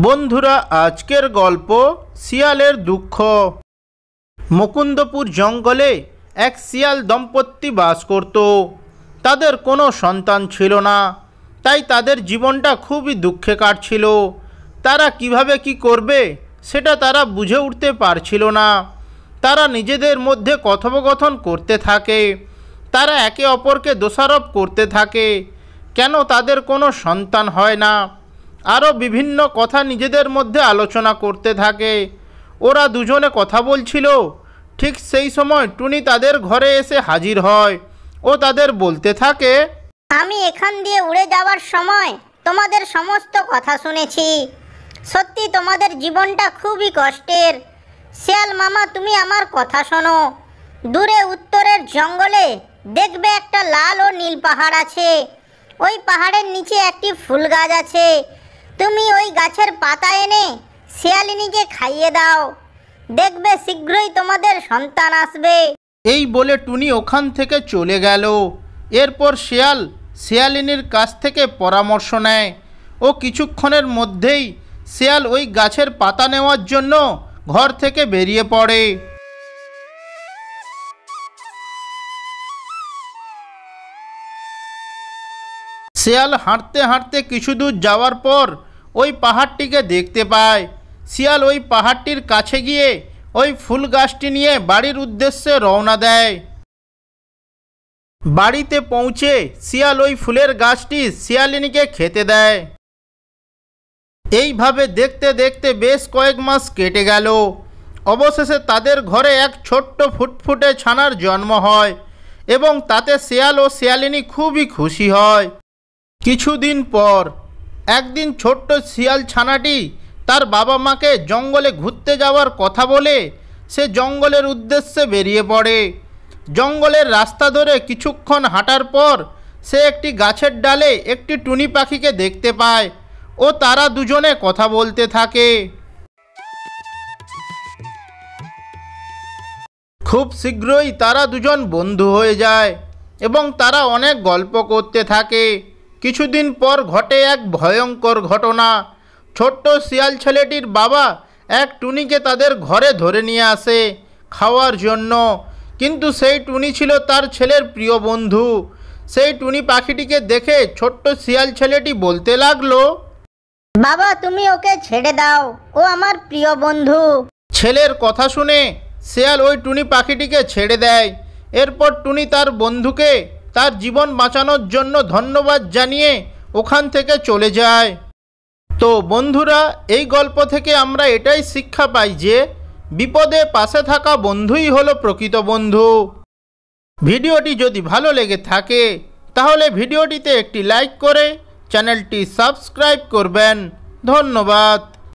বন্ধুরা, আজকের গল্প শিয়ালের দুঃখ। মুকুন্দপুর জঙ্গলে এক শিয়াল দম্পতি বাস করত। তাদের কোনো সন্তান ছিল না, তাই তাদের জীবনটা খুবই দুঃখে কাটছিল। তারা কিভাবে কি করবে সেটা তারা বুঝে উঠতে পারছিল না। তারা নিজেদের মধ্যে কথোপকথন করতে থাকে। তারা একে অপরকে দোষারোপ করতে থাকে কেন তাদের কোনো সন্তান হয় না। আরও বিভিন্ন কথা নিজেদের মধ্যে আলোচনা করতে থাকে। ওরা দুজনে কথা বলছিল, ঠিক সেই সময় টুনি তাদের ঘরে এসে হাজির হয় ও তাদের বলতে থাকে, আমি এখান দিয়ে উড়ে যাওয়ার সময় তোমাদের সমস্ত কথা শুনেছি। সত্যি তোমাদের জীবনটা খুবই কষ্টের। শিয়াল মামা, তুমি আমার কথা শোনো। দূরে উত্তরের জঙ্গলে দেখবে একটা লাল ও নীল পাহাড় আছে। ওই পাহাড়ের নিচে একটি ফুল গাছ আছে। তুমি ওই গাছের পাতা এনে শিয়ালিনীকে খাইয়ে দাও, দেখবে শীঘ্রই তোমাদের সন্তান আসবে। এই বলে টুনি ওখান থেকে চলে গেল। এরপর শিয়ালিনীর কাছ থেকে পরামর্শ নেয় ও কিছুক্ষণের মধ্যেই শিয়াল ওই গাছের পাতা নেওয়ার জন্য ঘর থেকে বেরিয়ে পড়ে। শিয়াল হাঁটতে হাঁটতে কিছু দূর যাওয়ার পর ওই পাহাড়টিকে দেখতে পায়। শিয়াল ওই পাহাড়টির কাছে গিয়ে ওই ফুল গাছটি নিয়ে বাড়ির উদ্দেশ্যে রওনা দেয়। বাড়িতে পৌঁছে শিয়াল ওই ফুলের গাছটি শিয়ালিনীকে খেতে দেয়। এইভাবে দেখতে দেখতে বেশ কয়েক মাস কেটে গেল। অবশেষে তাদের ঘরে এক ছোট্ট ফুটফুটে ছানার জন্ম হয় এবং তাতে শিয়াল ও শিয়ালিনী খুবই খুশি হয়। কিছুদিন পর একদিন ছোট্ট শিয়াল ছানাটি তার বাবা মাকে জঙ্গলে ঘুরতে যাওয়ার কথা বলে সে জঙ্গলের উদ্দেশ্যে বেরিয়ে পড়ে। জঙ্গলের রাস্তা ধরে কিছুক্ষণ হাঁটার পর সে একটি গাছের ডালে একটি টুনি পাখিকে দেখতে পায় ও তারা দুজনে কথা বলতে থাকে। খুব শীঘ্রই তারা দুজন বন্ধু হয়ে যায় এবং তারা অনেক গল্প করতে থাকে। কিছুদিন পর ঘটে এক ভয়ঙ্কর ঘটনা। ছোট্ট শিয়াল ছেলেটির বাবা এক টুনিকে তাদের ঘরে ধরে নিয়ে আসে খাওয়ার জন্য, কিন্তু সেই টুনি ছিল তার ছেলের প্রিয় বন্ধু। সেই টুনি পাখিটিকে দেখে ছোট্ট শিয়াল ছেলেটি বলতে লাগলো, বাবা, তুমি ওকে ছেড়ে দাও, ও আমার প্রিয় বন্ধু। ছেলের কথা শুনে শিয়াল ওই টুনি পাখিটিকে ছেড়ে দেয়। এরপর টুনি তার বন্ধুকে তার জীবন বাঁচানোর জন্য ধন্যবাদ জানিয়ে ওখান থেকে চলে যায়। তো বন্ধুরা, এই গল্প থেকে আমরা এটাই শিক্ষা পাই যে বিপদে পাশে থাকা বন্ধুই হলো প্রকৃত বন্ধু। ভিডিওটি যদি ভালো লেগে থাকে তাহলে ভিডিওটিতে একটি লাইক করে চ্যানেলটি সাবস্ক্রাইব করবেন। ধন্যবাদ।